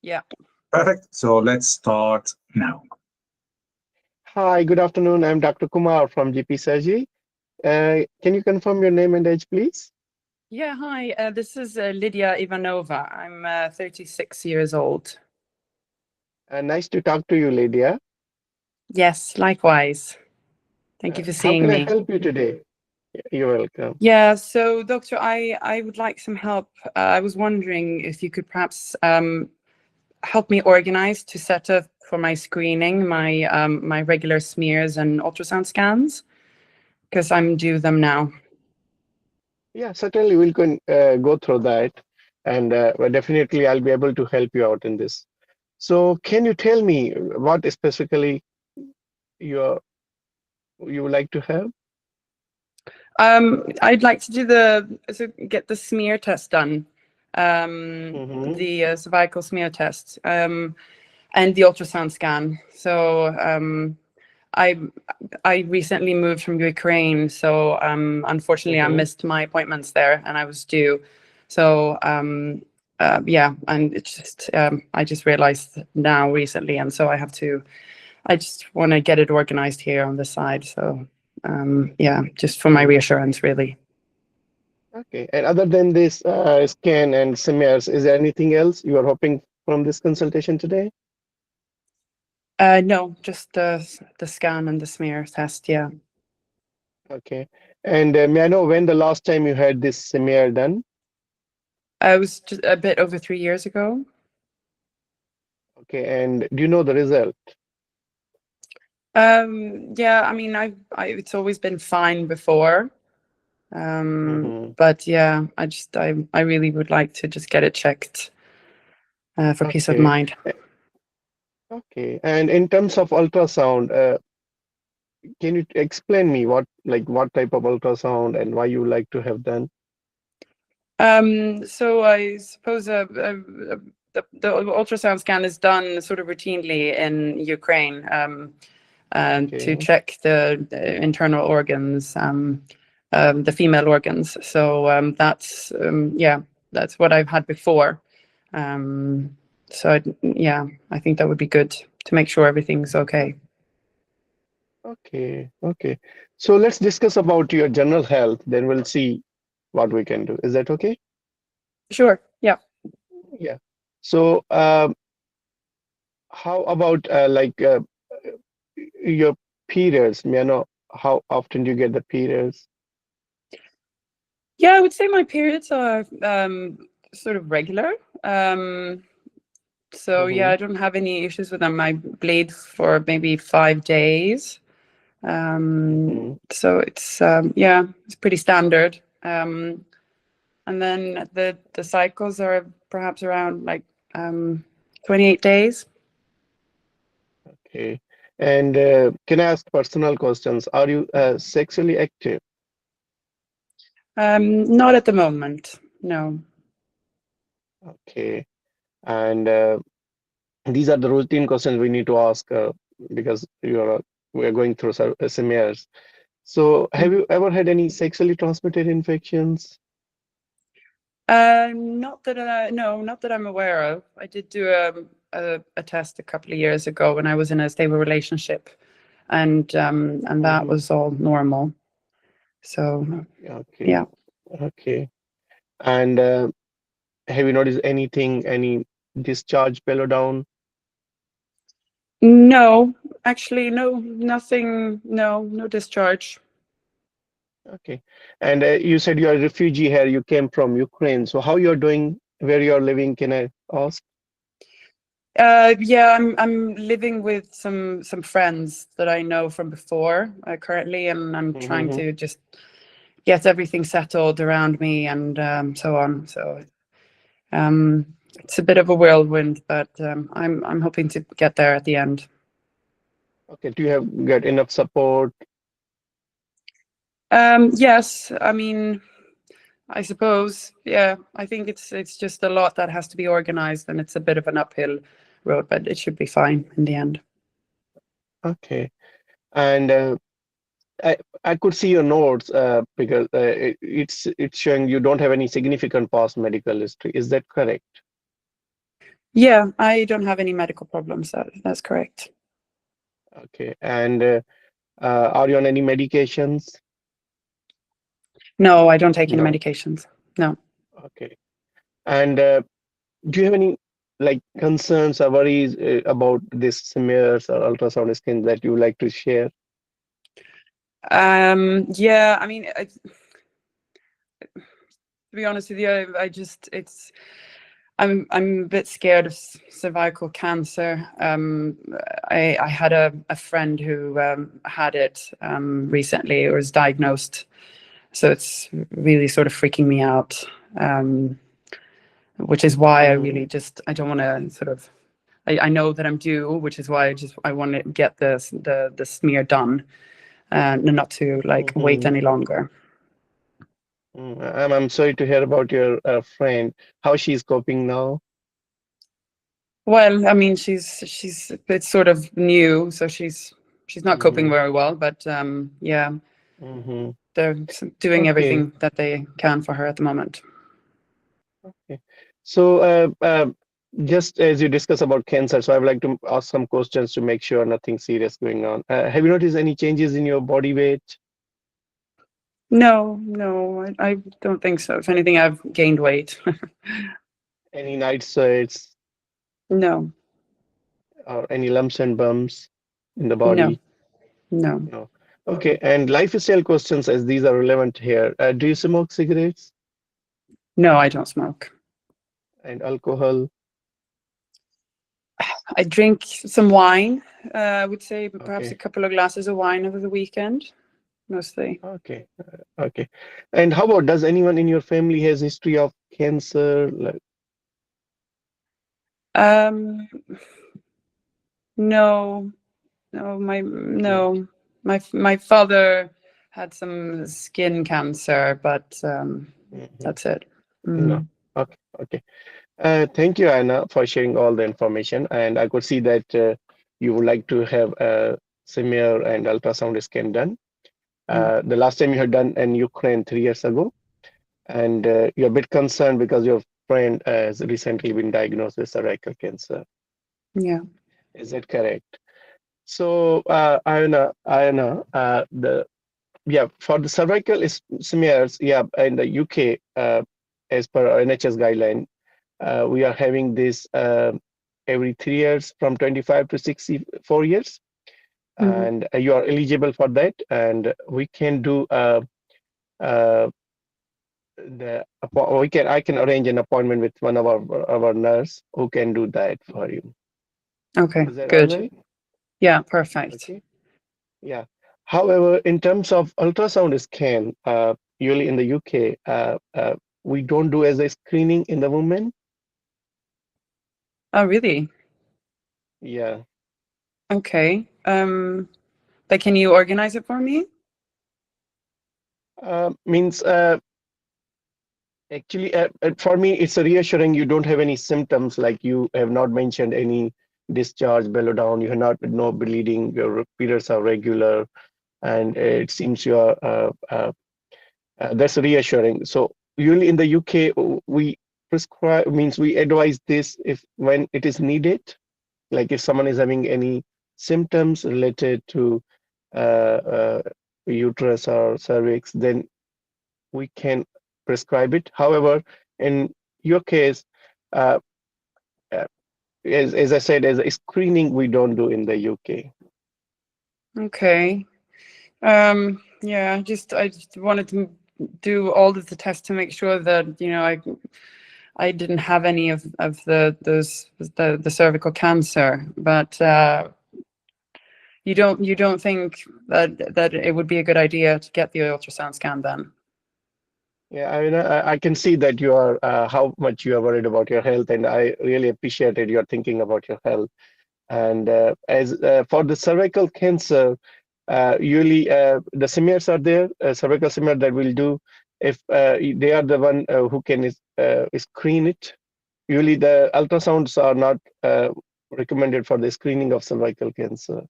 Yeah. Perfect. So let's start now. Hi, good afternoon. I'm Dr. Kumar from GP Surgery. Can you confirm your name and age, please? Yeah. Hi. This is Lydia Ivanova. I'm 36 years old. Nice to talk to you, Lydia. Yes, likewise. Thank you for How seeing can I me. help you today? You're welcome. Yeah. So, doctor, I would like some help. I was wondering if you could perhaps help me organize to set up for my screening, my regular smears and ultrasound scans, because I'm due them now. Yeah, certainly go through that, and well, definitely I'll be able to help you out in this. So, can you tell me what specifically you you would like to have? I'd like to get the smear test done, Mm-hmm. the cervical smear test, and the ultrasound scan. So I I recently moved from Ukraine, so unfortunately I Mm-hmm. missed my appointments there, and I was due. So yeah, and it's just I just realized now recently, and so I have to. I just want to get it organized here on the side. So yeah, just for my Okay. reassurance, really. Okay. And other than this scan and smears, is there anything else you are hoping from this consultation today? No, just the scan and the smear test. Yeah, Okay. And may I know when the last time you had this smear done? I was just a bit over 3 years ago. Okay. And do you know the result? Yeah, I mean, it's always been fine before. Mm-hmm. But yeah, I really would like to just get it checked for peace of Okay. mind. Okay. And in terms of ultrasound, can you explain me what type of ultrasound and why you like to have done? So I suppose the ultrasound scan is done sort of routinely in Ukraine to Okay. check the internal organs, the female organs. So yeah, that's what I've had before. Um, so yeah, I think that would be good to make sure everything's okay. Okay. Okay. So let's discuss about your general health, then we'll see what we can do. Is that okay? Sure. Yeah. Yeah. So, how about your periods? May I know how often do you get the periods? Yeah, I would say my periods are sort of regular. So yeah, Mm-hmm. I don't have any issues with them. I bleed for maybe 5 days. Mm-hmm. So it's yeah, it's pretty standard. And then the cycles are perhaps around like 28 days. Okay. And can I ask personal questions? Are you sexually active? Not at the moment. No. Okay. And these are the routine questions we need to ask because we are going through smears. So, have you ever had any sexually transmitted infections? Not that no, not that I'm aware of. I did do a test a couple of years ago when I was in a stable relationship, and that Mm-hmm. was all normal. So Okay. yeah. Okay. And have you noticed anything, any discharge below down? No, actually, no, nothing. No, no discharge. Okay. And you said you're a refugee here. You came from Ukraine. So how you're doing, where you're living, can I ask? Yeah, I'm living with some friends that I know from before currently, and I'm trying Mm-hmm. to just get everything settled around me and so on. So um, it's a bit of a whirlwind, but I'm hoping to get there at the end. Okay. Do you have got enough support? Yes, I mean, I suppose, yeah, I think it's just a lot that has to be organized, and it's a bit of an uphill road, but it should be fine in the end. Okay. And I could see your notes because it's showing you don't have any significant past medical history. Is that correct? Yeah, I don't have any medical problems. That's correct. Okay. And are you on any medications? No, I don't take any No. medications. No. Okay. And do you have any like concerns or worries about this smears or ultrasound scans that you would like to share? Yeah, I mean, to be honest with you, I'm a bit scared of cervical cancer. I had a friend who had it recently, or was diagnosed. So it's really sort of freaking me out, which is why I really I don't want to sort of. I know that I'm due, which is why I want to get the smear done, and not to like wait any longer. I'm sorry to hear about your friend. How she's coping now? Well, I mean, it's sort of new, so she's not coping very well. But yeah, Mm-hmm. they're doing Okay. everything that they can for her at the moment. Okay. So just as you discuss about cancer, so I would like to ask some questions to make sure nothing serious going on. Have you noticed any changes in your body weight? No, I don't think so. If anything, I've gained weight. Any night sweats No, or any lumps and bumps in the no, body? no, No. Okay. And lifestyle questions, as these are relevant here. Do you smoke cigarettes no, I don't smoke. and alcohol? I drink some wine. I would say perhaps a Okay. couple of glasses of wine over the weekend, mostly. Okay. Okay. And how about, does anyone in your family has history of cancer? Like, Um, no, no. my father had some skin cancer, but Mhm. that's it. No. Mm, Okay. Okay. Thank you, Anna, for sharing all the information. And I could see that you would like to have a smear and ultrasound scan done. mm, The last time you had done in Ukraine 3 years ago, and you're a bit concerned because your friend has recently been diagnosed with cervical cancer. yeah. Is that correct? So, Anna, the yeah, for the cervical smears, yeah, in the UK, as per our NHS guideline, we are having this every 3 years from 25 to 64 years, Mm, and you are eligible for that, and we can do uh, I can arrange an appointment with one of our nurse who can do that for you. okay, Is that all good. right? Yeah, perfect. Okay. Yeah. However, in terms of ultrasound scan, usually in the UK, we don't do as a screening in the women. Oh, really? Yeah. Okay. But can you organize it for me? Means actually, for me, it's a reassuring you don't have any symptoms, like you have not mentioned any discharge, bellow down, you have not no bleeding, your periods are regular, and it seems you are that's reassuring. So usually in the UK, we prescribe means we advise this if when it is needed, like if someone is having any symptoms related to uh, uterus or cervix, then we can prescribe it. However, in your case, uh, uh, as I said, as a screening, we don't do in the UK. Okay. Yeah, I just wanted to do all of the tests to make sure that, I didn't have any of the cervical cancer, but you don't think that it would be a good idea to get the ultrasound scan then? Yeah, I mean, I can see that you are how much you are worried about your health, and I really appreciated your thinking about your health. And as for the cervical cancer, usually the smears are there, cervical smear that will do if they are the one who can screen it. Usually the ultrasounds are not recommended for the screening of cervical cancer.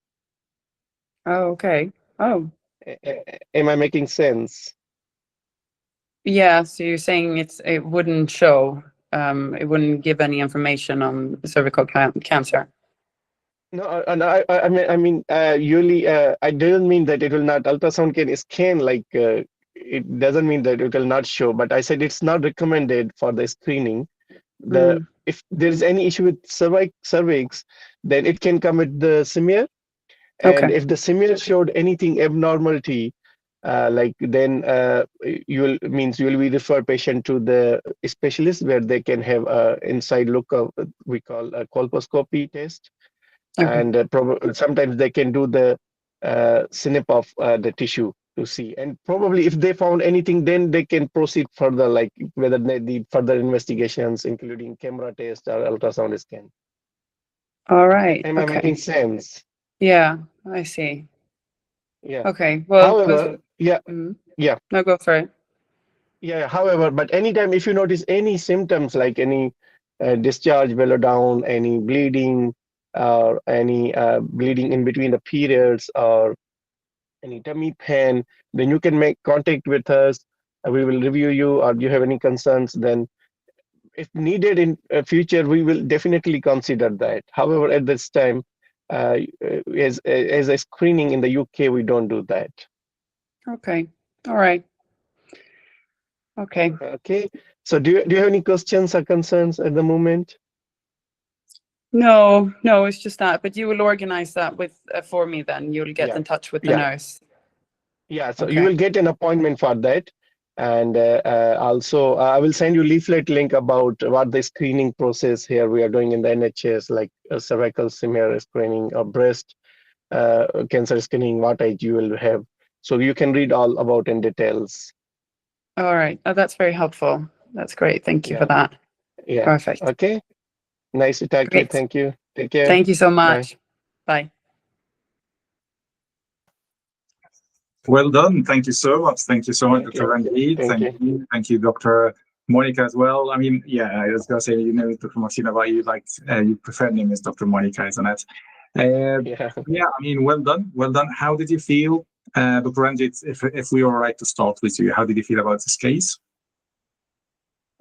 Oh, okay. Oh, Am I making sense? yeah. So you're saying it wouldn't show. it wouldn't give any information on cervical cancer. No, and I mean, usually, I didn't mean that it will not ultrasound can scan like it doesn't mean that it will not show. But I said it's not recommended for the screening. If there is any issue with cervix, then it can come with the smear. And Okay. if the smear showed anything abnormality, then you will be refer patient to the specialist where they can have a inside look of we call a colposcopy test. Okay. And sometimes they can do the snip of the tissue to see. And probably if they found anything, then they can proceed further, like whether they need further investigations, including camera test or ultrasound scan. All right. Am I making sense? Yeah, I see. Yeah. Okay. Well, However, yeah. No, go for it. Yeah. However, but anytime if you notice any symptoms like any discharge below down, any bleeding, or any bleeding in between the periods, or any tummy pain, then you can make contact with us. We will review you, or you have any concerns, then if needed in future, we will definitely consider that. However, at this time, as a screening in the UK, we don't do that. Okay. All right. Okay. Okay. So do you have any questions or concerns at the moment? No, it's just that. But you will organize that with for me then. You'll get in touch with the nurse. Yeah. So you will get an appointment for that. And also, I will send you leaflet link about what the screening process here we are doing in the NHS, like cervical smear screening or breast cancer screening, what age you will have. So you can read all about in details. All right. Oh, that's very helpful. That's great. Thank you for that. Yeah. Perfect. Okay. Nice to talk to you. Thank you. Take care. Thank you so much. Bye. Well done. Thank you so much. Thank you so much, Dr. Ranjit. Thank you, Dr. Monica, as well. I mean, yeah, I was going to say, you know, Dr. Martina, but you like, your preferred name is Dr. Monica, isn't it? Yeah, I mean, well done. Well done. How did you feel, Dr. Ranjit, if we were right to start with you, how did you feel about this case?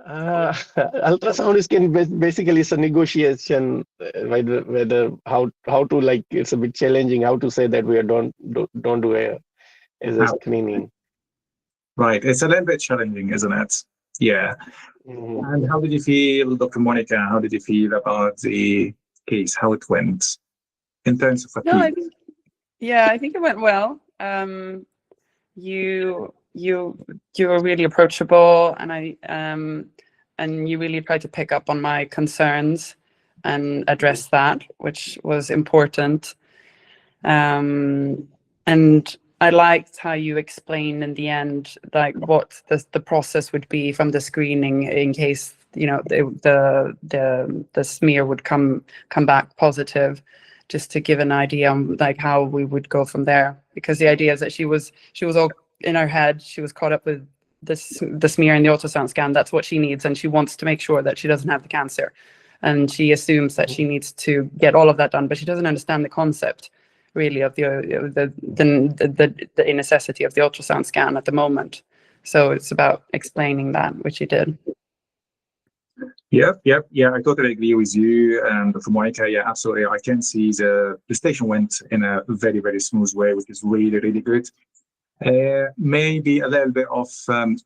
Ultrasound scan basically is a negotiation whether how to, like, it's a bit challenging how to say that we don't do a screening. Right, it's a little bit challenging, isn't it? Yeah. And how did you feel, Dr. Monica? How did you feel about the case? How it went in terms of fatigue? I think it went well. You were really approachable, and you really tried to pick up on my concerns and address that, which was important. And I liked how you explained in the end, like what the process would be from the screening in case, you know, the smear would come back positive, just to give an idea on like how we would go from there. Because the idea is that she was all in her head. She was caught up with the smear and the ultrasound scan. That's what she needs, and she wants to make sure that she doesn't have the cancer. And she assumes that she needs to get all of that done, but she doesn't understand the concept really of the necessity of the ultrasound scan at the moment. So it's about explaining that, which you did. Yeah, I totally agree with you, Dr. Monica. Yeah, absolutely. I can see the station went in a very, very smooth way, which is really, really good. Maybe a little bit of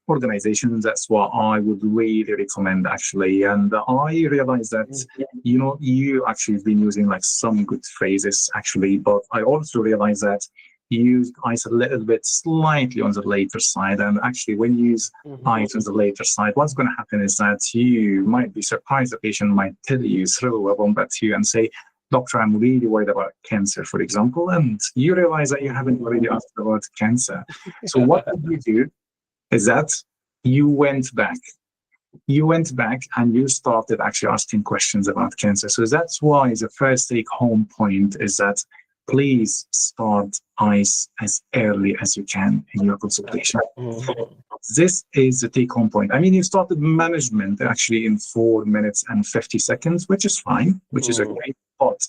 organization. That's what I would really recommend, actually. And I realized that, you know, you actually have been using like some good phrases, actually, but I also realized that you use ice a little bit slightly on the later side. And actually, when you use ice on the later side, what's going to happen is that you might be surprised. The patient might tell you, throw a bomb at you and say, "Doctor, I'm really worried about cancer," for example, and you realize that you haven't already asked about cancer. So what did you do is that you went back and you started actually asking questions about cancer. So that's why the first take-home point is that please start ICE as early as you can in your consultation. This is the take-home point. I mean, you started management actually in 4 minutes and 50 seconds, which is fine, which is okay. But